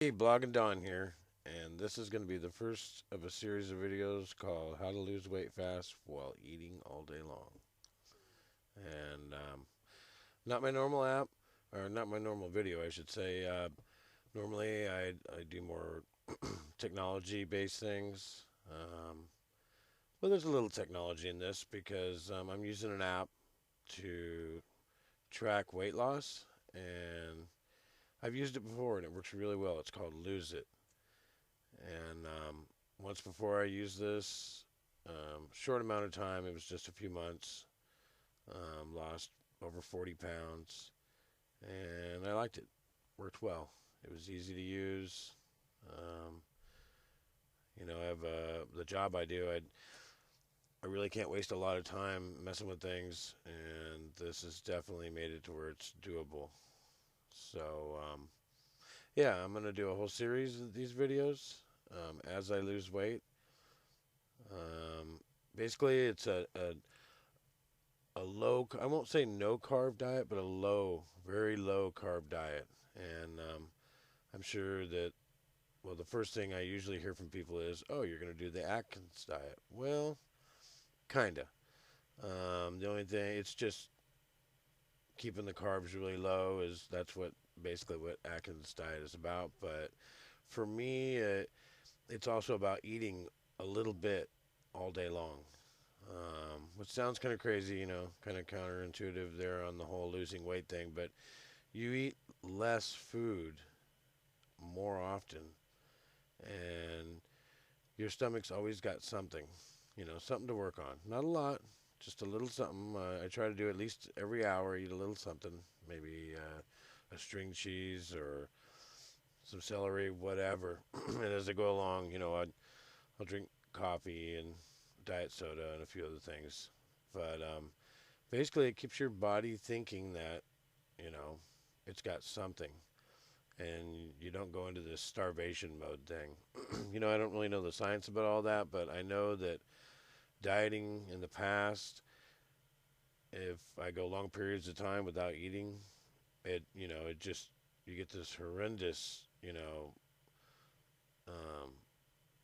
Hey, Blogging Don here, and this is going to be the first of a series of videos called How to Lose Weight Fast While Eating All Day Long. And not my normal app, or not my normal video, I should say. Normally, I do more technology based things, but there's a little technology in this because I'm using an app to track weight loss, and I've used it before and it works really well. It's called Lose It. And once before I used this, short amount of time, it was just a few months, lost over 40 pounds, and I liked it. Worked well. It was easy to use. Um, I have the job I do. I really can't waste a lot of time messing with things, and this has definitely made it to where it's doable. So, yeah, I'm going to do a whole series of these videos as I lose weight. Um, Basically, it's a low, I won't say no carb diet, but a low, very low carb diet. And I'm sure that, well, the first thing I usually hear from people is, oh, you're going to do the Atkins diet. Well, kind of. The only thing, it's just keeping the carbs really low is that's what basically what Atkins diet is about. But for me, it's also about eating a little bit all day long. Which sounds kind of crazy, kind of counterintuitive there on the whole losing weight thing, but you eat less food more often, and your stomach's always got something, something to work on. Not a lot, just a little something. I try to do at least every hour, eat a little something, maybe a string cheese or some celery, whatever. And as I go along, I'll drink coffee and diet soda and a few other things. But basically, it keeps your body thinking that, you know, it's got something. And you don't go into this starvation mode thing. I don't really know the science about all that, but I know that dieting in the past, if I go long periods of time without eating, it just, you get this horrendous, um,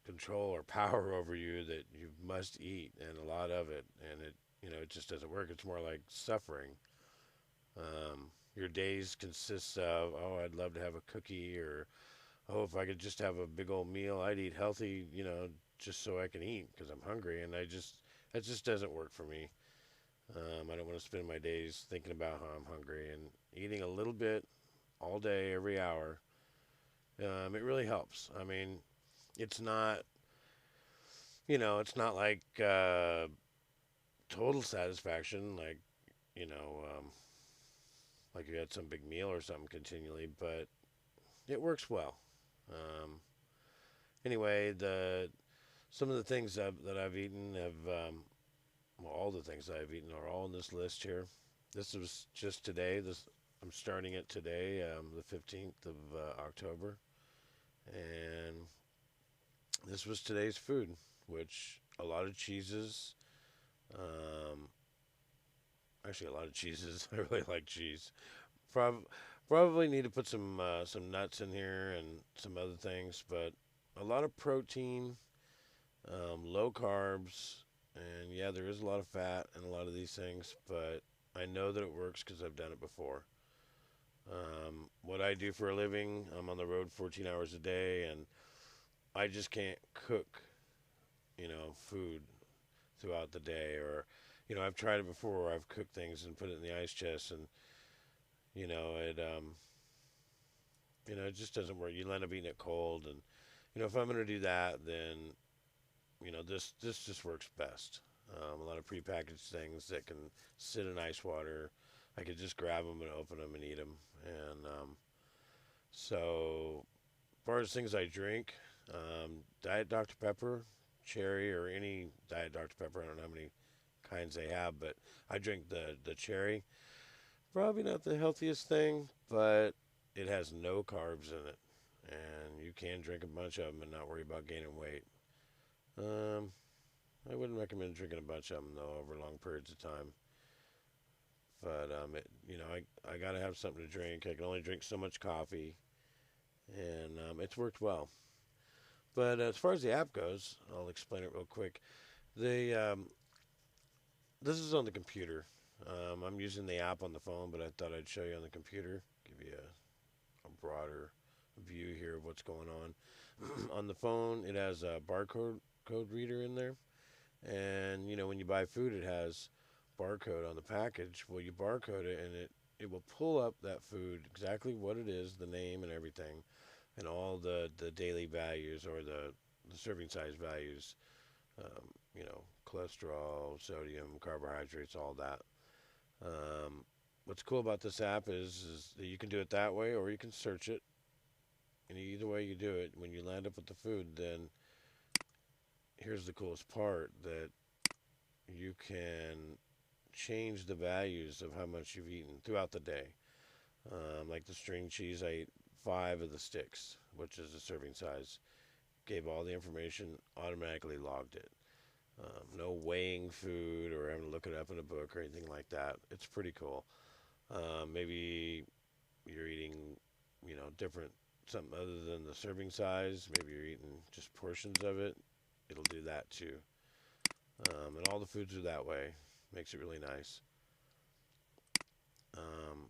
control or power over you that you must eat and a lot of it. And it just doesn't work. It's more like suffering. Your days consist of, oh, I'd love to have a cookie, or oh, if I could just have a big old meal, I'd eat healthy, just so I can eat because I'm hungry. And that just doesn't work for me. I don't want to spend my days thinking about how I'm hungry, and eating a little bit all day, every hour. It really helps. I mean, it's not, it's not like total satisfaction, you know, um, like you had some big meal or something continually, but it works well. Um, anyway, the some of the things that I've eaten well, all the things I've eaten are all on this list here. This was just today. I'm starting it today, the 15th of October, and this was today's food, which a lot of cheeses. Um, Actually, a lot of cheeses. I really like cheese. Prob- Probably need to put some nuts in here and some other things, but a lot of protein, low carbs, and yeah, there is a lot of fat in a lot of these things, but I know that it works because I've done it before. What I do for a living, I'm on the road 14 hours a day, and I just can't cook, food throughout the day. Or, I've tried it before where I've cooked things and put it in the ice chest, and you know, it um, it just doesn't work. You end up eating it cold, and if I'm gonna do that, then this just works best. A lot of prepackaged things that can sit in ice water. I could just grab them and open them and eat them. And so, as far as things I drink, Diet Dr. Pepper, cherry, or any Diet Dr. Pepper. I don't know how many kinds they have, but I drink the cherry. Probably not the healthiest thing, but it has no carbs in it, and you can drink a bunch of them and not worry about gaining weight. Um, I wouldn't recommend drinking a bunch of them though over long periods of time. But I gotta have something to drink. I can only drink so much coffee, and it's worked well. But as far as the app goes, I'll explain it real quick. The This is on the computer. I'm using the app on the phone, but I thought I'd show you on the computer, give you a broader view here of what's going on. On the phone, it has a barcode code reader in there, and when you buy food, it has barcode on the package. Well, you barcode it, and it will pull up that food exactly what it is, the name and everything, and all the daily values or the serving size values. Cholesterol, sodium, carbohydrates, all that. What's cool about this app is that you can do it that way, or you can search it. And either way you do it, when you land up with the food, then here's the coolest part, that you can change the values of how much you've eaten throughout the day. Like the string cheese, I ate 5 of the sticks, which is the serving size. Gave all the information, automatically logged it. No weighing food or having to look it up in a book or anything like that. It's pretty cool. Maybe you're eating, different, something other than the serving size. Maybe you're eating just portions of it. It'll do that too. And all the foods are that way. Makes it really nice. Um,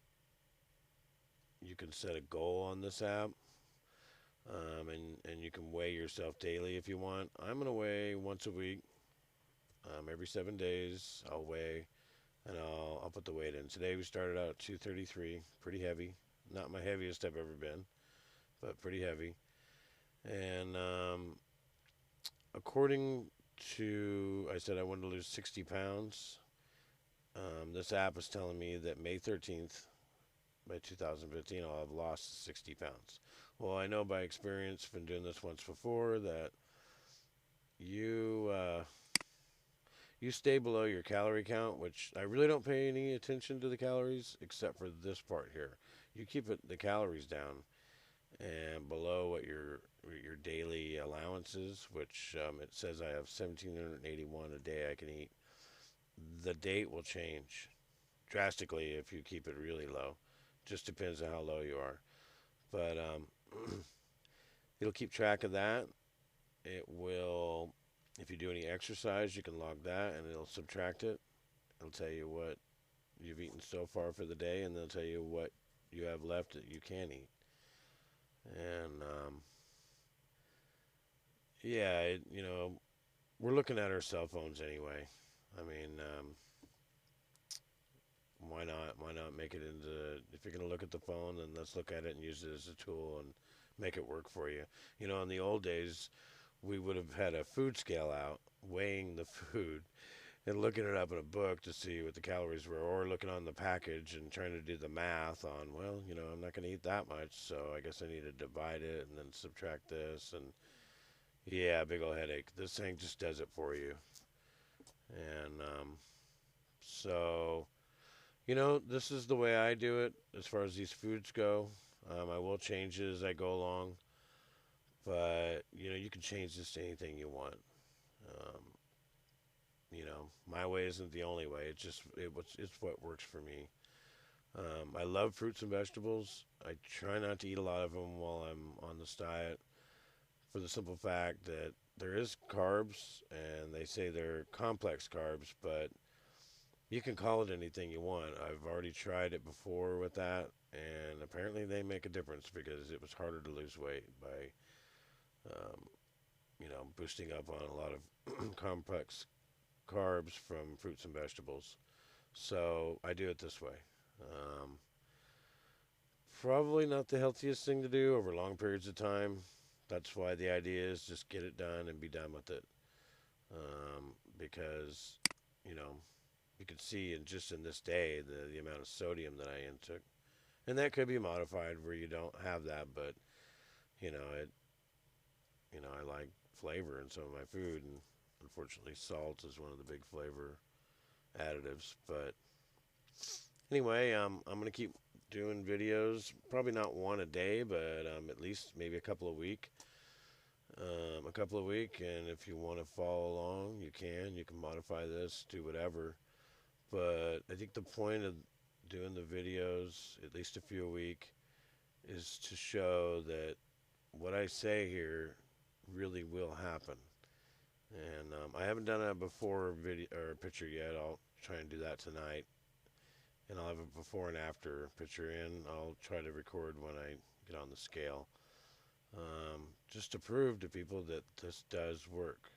you can set a goal on this app, and you can weigh yourself daily if you want. I'm going to weigh once a week. Every 7 days, I'll weigh, and I'll put the weight in. Today we started out at 233, pretty heavy. Not my heaviest I've ever been, but pretty heavy. And according to, I said I wanted to lose 60 pounds. This app is telling me that May 13th, by 2015, I'll have lost 60 pounds. Well, I know by experience, been doing this once before, that you you stay below your calorie count, which I really don't pay any attention to the calories except for this part here. You keep the calories down and below what your daily allowance is, which it says I have 1,781 a day I can eat. The date will change drastically if you keep it really low. Just depends on how low you are. But it'll keep track of that. It will, if you do any exercise, you can log that and it'll subtract it. It'll tell you what you've eaten so far for the day, and they'll tell you what you have left that you can eat. And yeah, we're looking at our cell phones anyway. I mean, why not? Why not make it into? If you're gonna look at the phone, then let's look at it and use it as a tool and make it work for you. In the old days, we would have had a food scale out, weighing the food and looking it up in a book to see what the calories were, or looking on the package and trying to do the math on, well, I'm not going to eat that much, so I guess I need to divide it and then subtract this. And yeah, big old headache. This thing just does it for you. And so, this is the way I do it as far as these foods go. I will change it as I go along, but you can change this to anything you want. Um, my way isn't the only way. It's what works for me. I love fruits and vegetables. I try not to eat a lot of them while I'm on this diet, for the simple fact that there is carbs, and they say they're complex carbs, but you can call it anything you want. I've already tried it before with that, and apparently they make a difference because it was harder to lose weight by, um, boosting up on a lot of complex carbs from fruits and vegetables. So I do it this way. Um, Probably not the healthiest thing to do over long periods of time. That's why the idea is just get it done and be done with it. Because, you know, you can see in this day the amount of sodium that I intook. And that could be modified where you don't have that, but, you know, I like flavor in some of my food, and unfortunately, salt is one of the big flavor additives. But anyway, I'm gonna keep doing videos. Probably not one a day, but at least maybe a couple a week. A couple a week, and if you want to follow along, you can. You can modify this, do whatever. But I think the point of doing the videos, at least a few a week, is to show that what I say here really will happen. And I haven't done a before video or picture yet. I'll try and do that tonight, and I'll have a before and after picture in. I'll try to record when I get on the scale, just to prove to people that this does work,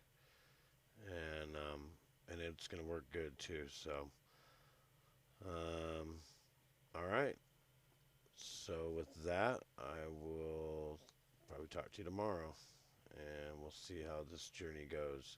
and it's gonna work good too. So, um, all right. So with that, I will probably talk to you tomorrow, and we'll see how this journey goes.